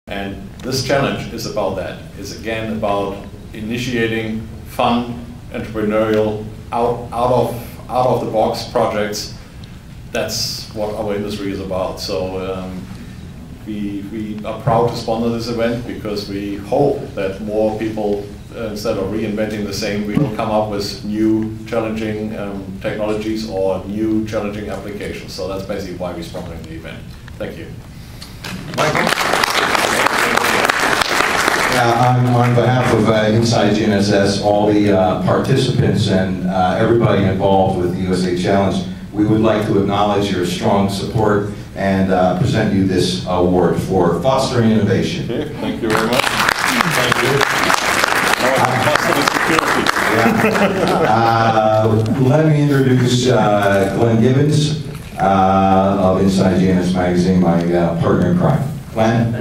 And this challenge is about that. It's again about initiating fun, entrepreneurial, out of the box projects. That's what our industry is about. So we are proud to sponsor this event because we hope that more people, instead of reinventing the same, we will come up with new challenging technologies or new challenging applications. So that's basically why we're sponsoring the event. Thank you. Michael? Yeah, on behalf of Inside GNSS, all the participants and everybody involved with the USA Challenge, we would like to acknowledge your strong support and present you this award for fostering innovation. Okay, thank you very much. Thank you. Let me introduce Glenn Gibbons of Inside GNSS Magazine, my partner in crime. Glenn?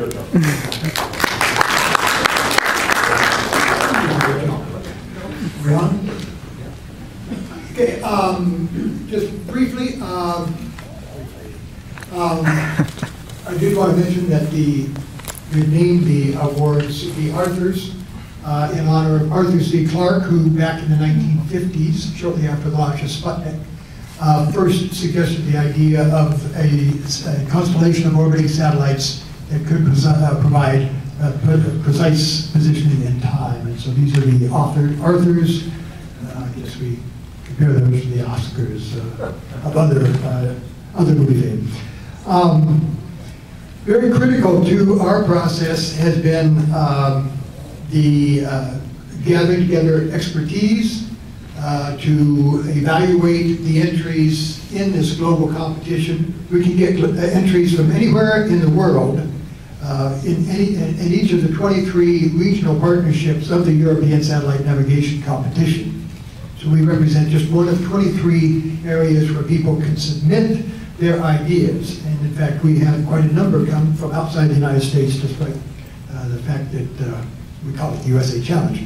Ron? Okay, just briefly, I did want to mention that we named the awards the Arthurs in honor of Arthur C. Clarke, who back in the 1950s, shortly after the launch of Sputnik, first suggested the idea of a constellation of orbiting satellites that could provide precise positioning in time. And so these are the Arthurs. I guess we compare those to the Oscars of other movie fame. Very critical to our process has been the gathering together expertise to evaluate the entries in this global competition. We can get entries from anywhere in the world in each of the 23 regional partnerships of the European Satellite Navigation Competition. So we represent just one of 23 areas where people can submit their ideas. And in fact, we have quite a number come from outside the United States, despite the fact that we call it the USA Challenge.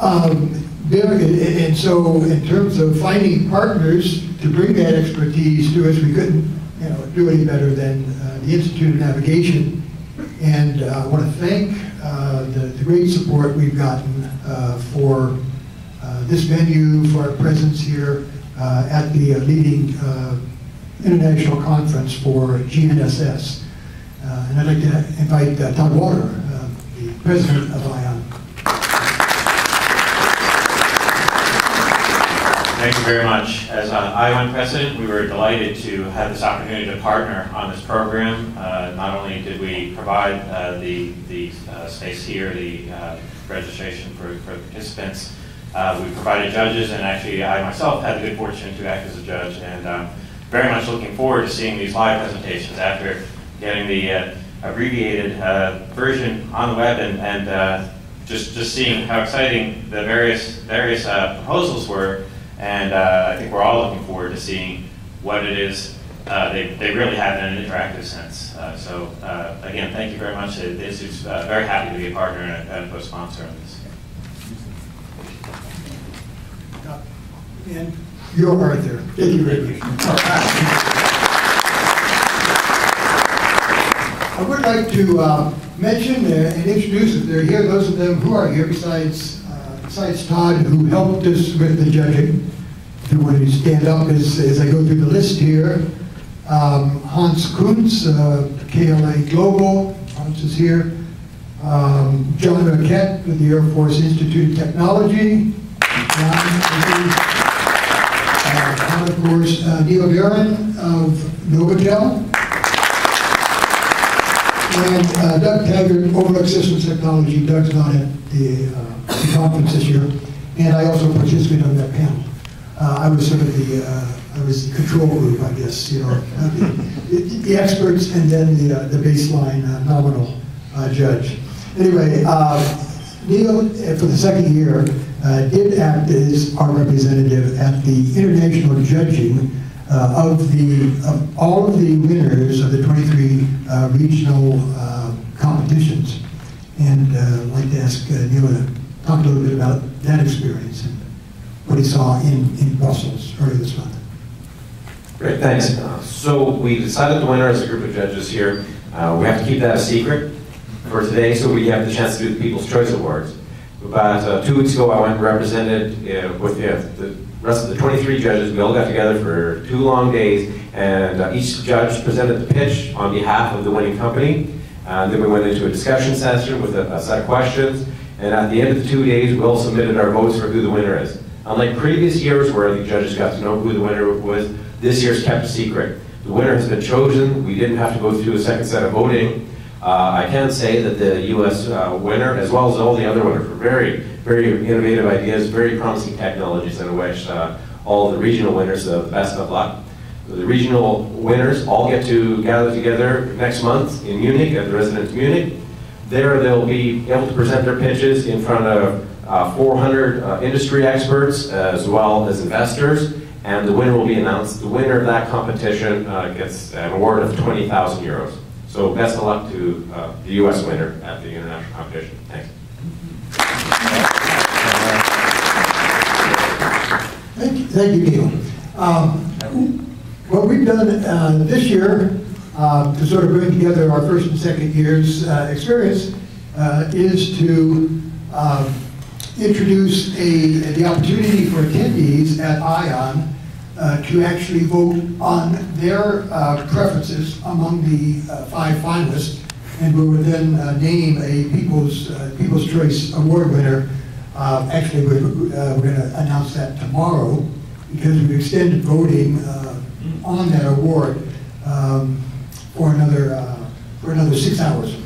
And so in terms of finding partners to bring that expertise to us, we couldn't do any better than the Institute of Navigation. And I want to thank the great support we've gotten for this venue, for our presence here at the leading international conference for GNSS. And I'd like to invite Todd Water, the president of ION. Thank you very much. As ION president, we were delighted to have this opportunity to partner on this program. Not only did we provide the space here, the registration for participants, we provided judges, and actually I myself had the good fortune to act as a judge, and very much looking forward to seeing these live presentations after getting the abbreviated version on the web and just seeing how exciting the various proposals were. And I think we're all looking forward to seeing what it is they really have in an interactive sense. So again, thank you very much. The Institute's very happy to be a partner and a co-sponsor on this. And you're Arthur. Thank you very much. I would like to mention and introduce, if they're here, those of them who are here, besides Todd, who helped us with the judging. If you want to stand up as I go through the list here. Hans Kuntz, KLA Global, Hans is here. John Raquette with the Air Force Institute of Technology. And of course, Neil Barron of Novotel. And Doug Taggart, Overlook Systems Technology. Doug's not at the conference this year. And I also participated on that panel. I was sort of the control group, I guess, the experts and then the baseline nominal judge. Anyway, Neil, for the second year, did act as our representative at the international judging of all of the winners of the 23 regional competitions. And I'd like to ask Neil to talk a little bit about that experience and what he saw in Brussels earlier this month. Great, thanks. So we decided the winner as a group of judges here We have to keep that a secret for today, so we have the chance to do the People's Choice Awards. About 2 weeks ago, I went and represented with the rest of the 23 judges. We all got together for 2 long days, and each judge presented the pitch on behalf of the winning company. Then we went into a discussion session with a set of questions, and at the end of the 2 days, we all submitted our votes for who the winner is. Unlike previous years where the judges got to know who the winner was, this year's kept a secret. The winner has been chosen. We didn't have to go through a second set of voting. I can say that the U.S. Winner, as well as all the other winners, were very, very innovative ideas, very promising technologies, and I wish all the regional winners the best of luck. The regional winners all get to gather together next month in Munich, at the Residence Munich. There they'll be able to present their pitches in front of 400 industry experts as well as investors, and the winner will be announced. The winner of that competition gets an award of 20,000 euros. So best of luck to the U.S. winner at the international competition. Thanks. Thank you, Neil. What we've done this year to sort of bring together our first and second year's experience is to introduce the opportunity for attendees at ION to actually vote on their preferences among the 5 finalists, and we would then name a People's Choice Award winner. Actually, we're going to announce that tomorrow because we've extended voting on that award for another 6 hours.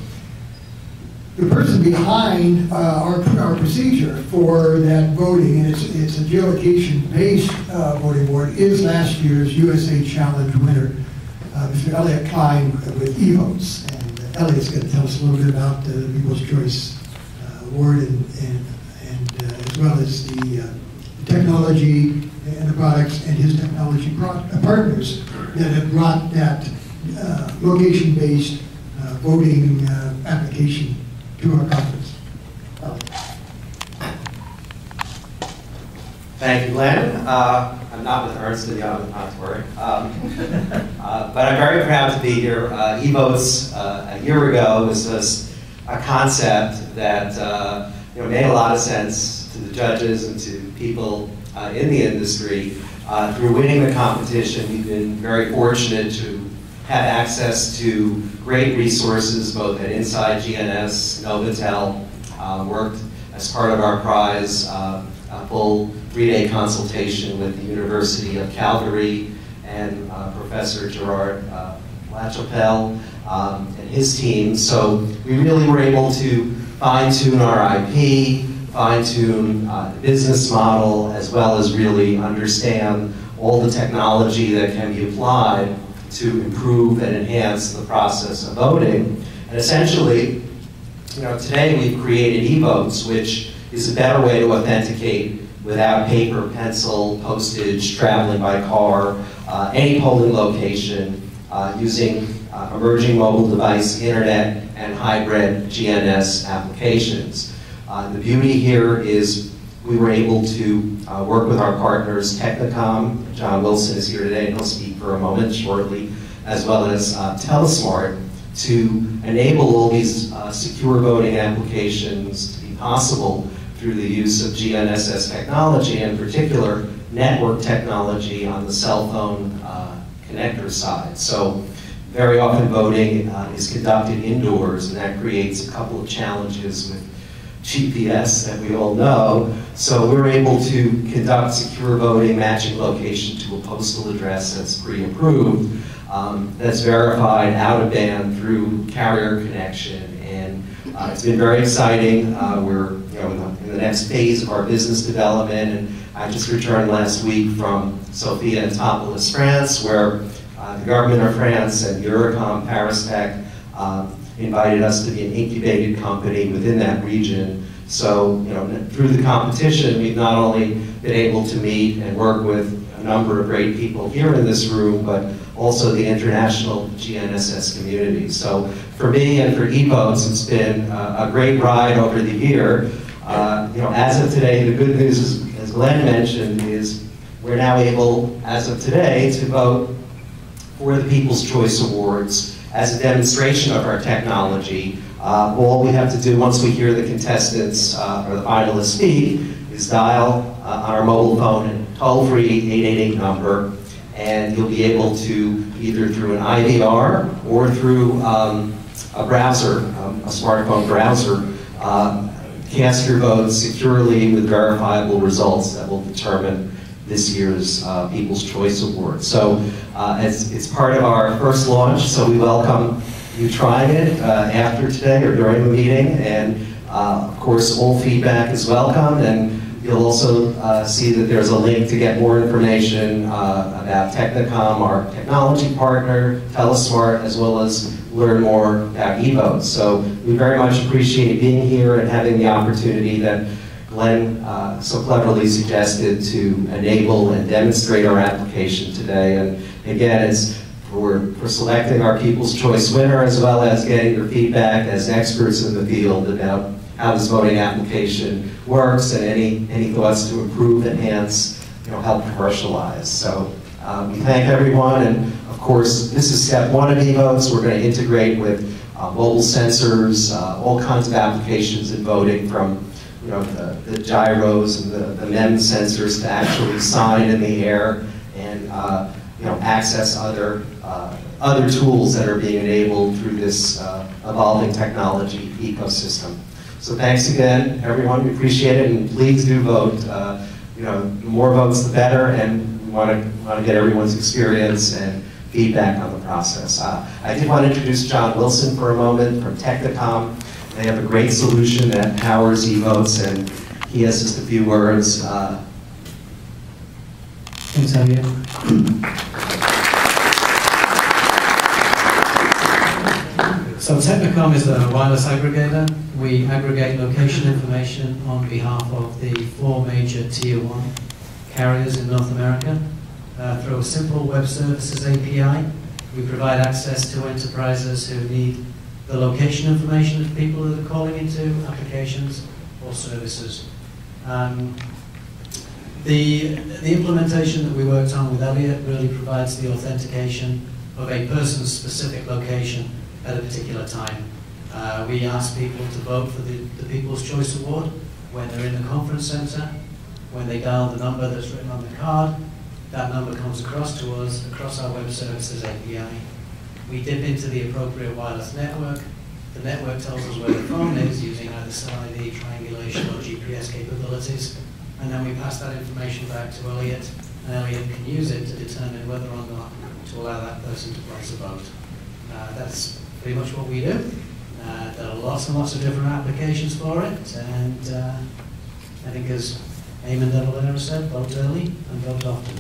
The person behind our procedure for that voting, and it's a geolocation-based voting award, is last year's USA Challenge winner, Mr. Elliot Klein with eVotes. And Elliot's going to tell us a little bit about the People's Choice Award and as well as the technology and the products and his technology partners that have brought that location-based voting application to our conference. Thank you, Glenn. I'm not with Ernst & Young, not to worry. But I'm very proud to be here. eVotes, a year ago, was a concept that made a lot of sense to the judges and to people in the industry. Through winning the competition, we've been very fortunate to have access to great resources, both at Inside GNS, Novotel, worked as part of our prize, a full 3-day consultation with the University of Calgary and Professor Gerard Lachapelle and his team. So we really were able to fine-tune our IP, fine-tune the business model, as well as really understand all the technology that can be applied to improve and enhance the process of voting. And essentially, today we've created eVotes, which is a better way to authenticate without paper, pencil, postage, traveling by car, any polling location, using emerging mobile device, internet, and hybrid GNS applications. The beauty here is we were able to work with our partners, Technicom. John Wilson is here today, and he'll speak for a moment shortly, as well as Telesmart, to enable all these secure voting applications to be possible through the use of GNSS technology, in particular network technology on the cell phone connector side. So very often voting is conducted indoors, and that creates a couple of challenges with GPS that we all know. So we're able to conduct secure voting, matching location to a postal address that's pre-approved, that's verified out of band through carrier connection, and it's been very exciting. We're in the next phase of our business development, and I just returned last week from Sophia Antipolis, France, where the government of France and Eurocom Paris Tech invited us to be an incubated company within that region. So, through the competition, we've not only been able to meet and work with a number of great people here in this room, but also the international GNSS community. So, for me and for eVotes, it's been a great ride over the year. As of today, the good news is, as Glenn mentioned, is we're now able, as of today, to vote for the People's Choice Awards as a demonstration of our technology. All we have to do once we hear the contestants or the finalists speak is dial on our mobile phone a toll-free 888 number, and you'll be able to, either through an IVR or through a browser, a smartphone browser, cast your votes securely with verifiable results that will determine this year's People's Choice Award. So it's part of our first launch, so we welcome you trying it after today or during the meeting, and of course all feedback is welcome, and you'll also see that there's a link to get more information about Technicom, our technology partner, Telesmart, as well as learn more about eVotes. So we very much appreciate being here and having the opportunity that Glenn so cleverly suggested to enable and demonstrate our application today. And again, it's for selecting our People's Choice winner, as well as getting your feedback as experts in the field about how this voting application works and any thoughts to improve, enhance, help commercialize. So we thank everyone, and of course, this is step one of eVotes. We're going to integrate with mobile sensors, all kinds of applications in voting, from the gyros and the MEMS sensors to actually sign in the air and access other tools that are being enabled through this evolving technology ecosystem. So thanks again, everyone. We appreciate it, and please do vote. The more votes, the better, and we want to get everyone's experience and feedback on the process. I did want to introduce John Wilson for a moment from Technicom. They have a great solution that powers eVotes, and he has just a few words. Thanks, Javier. So Technicom is a wireless aggregator. We aggregate location information on behalf of the 4 major Tier 1 carriers in North America. Through a simple web services API, we provide access to enterprises who need the location information of people that are calling into applications or services. The implementation that we worked on with Elliot really provides the authentication of a person's specific location at a particular time. We ask people to vote for the People's Choice Award when they're in the conference center, when they dial the number that's written on the card. That number comes across to us, across our web services API. We dip into the appropriate wireless network. The network tells us where the phone is using either cell ID, triangulation, or GPS capabilities. And then we pass that information back to Elliot, and Elliot can use it to determine whether or not to allow that person to place a vote. That's pretty much what we do. There are lots and lots of different applications for it, and I think as Eamon Devlin said, vote early and vote often.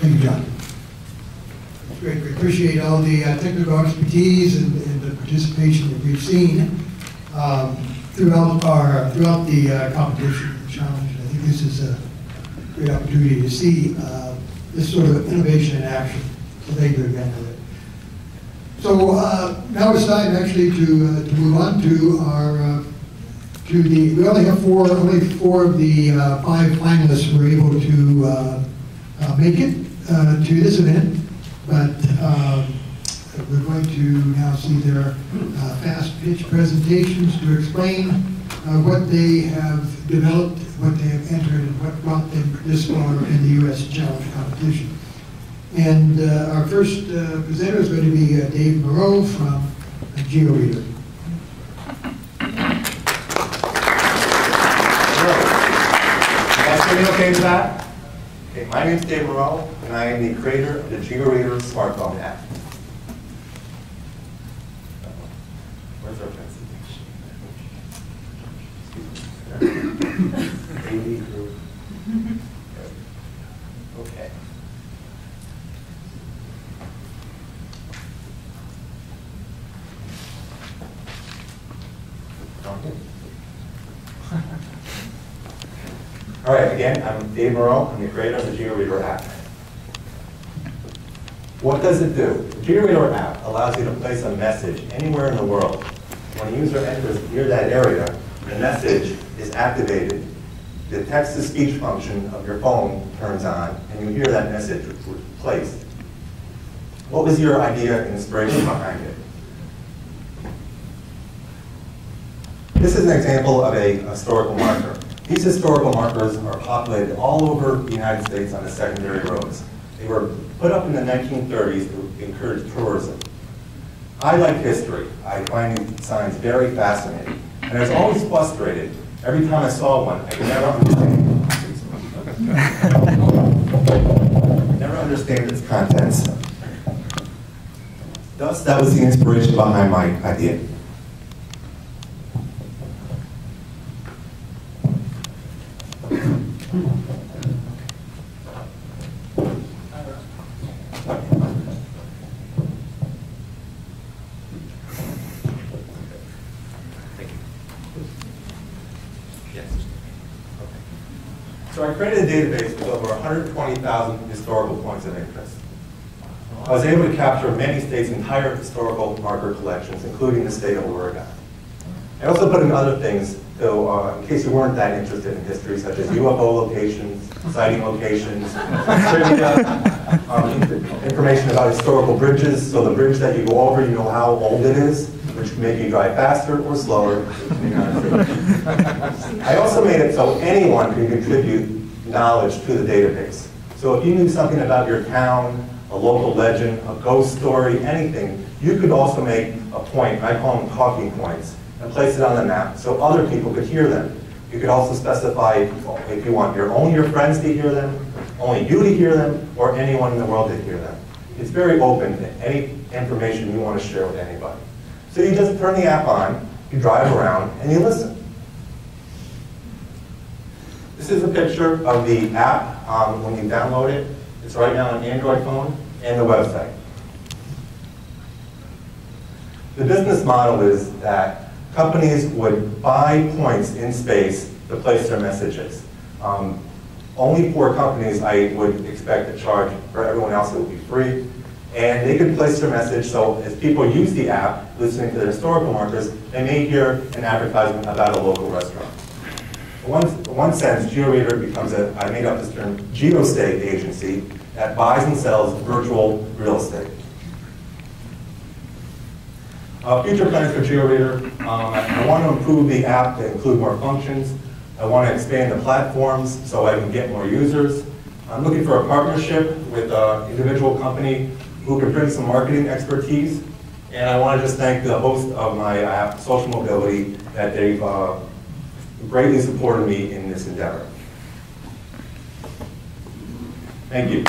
Thank you, John. It's great. We appreciate all the technical expertise and the participation that we've seen throughout the competition and challenge. I think this is a great opportunity to see this sort of innovation in action. So thank you again for it. So now it's time actually to move on to our we only have four of the 5 finalists were able to make it to this event, but we're going to now see their fast pitch presentations to explain what they have developed, what they have entered, and what brought them this far in the U.S. Challenge competition. And our first presenter is going to be Dave Moreau from MyGeoReader. Are you okay with that? Okay, my name is Dave Moreau, and I am the creator of the MyGeoReader smartphone app. Where's our presentation? Okay. All right, again, I'm Dave Moreau. I'm the creator of the MyGeoReader app. What does it do? The MyGeoReader app allows you to place a message anywhere in the world. when a user enters near that area, the message is activated. The text-to-speech function of your phone turns on, and you hear that message placed. What was your idea and inspiration behind it? This is an example of a historical marker. These historical markers are populated all over the United States on the secondary roads. They were put up in the 1930s to encourage tourism. I like history. I find these signs very fascinating. And I was always frustrated every time I saw one. I could never understand its contents. Thus, that was the inspiration behind my idea. So I created a database with over 120,000 historical points of interest. I was able to capture many states' entire historical marker collections, including the state of Oregon. I also put in other things, though, in case you weren't that interested in history, such as UFO locations, sighting locations, trivia, information about historical bridges, so the bridge that you go over, you know how old it is, which can make you drive faster or slower. I also made it so anyone can contribute knowledge to the database. So if you knew something about your town, a local legend, a ghost story, anything, you could also make a point, I call them talking points, and place it on the map so other people could hear them. You could also specify if you want only your friends to hear them, only you to hear them, or anyone in the world to hear them. It's very open to any information you want to share with anybody. So you just turn the app on, you drive around, and you listen. This is a picture of the app when you download it. It's right now on Android phone and the website. The business model is that companies would buy points in space to place their messages. Only for companies I would expect to charge. For everyone else it would be free. And they could place their message so as people use the app, listening to the historical markers, they may hear an advertisement about a local restaurant. In one sense, GeoReader becomes I made up this term, geostate agency that buys and sells virtual real estate. Future plans for GeoReader, I want to improve the app to include more functions. I want to expand the platforms so I can get more users. I'm looking for a partnership with an individual company who can bring some marketing expertise. And I want to just thank the host of my app, Social Mobility, that they've greatly supported me in this endeavor. Thank you.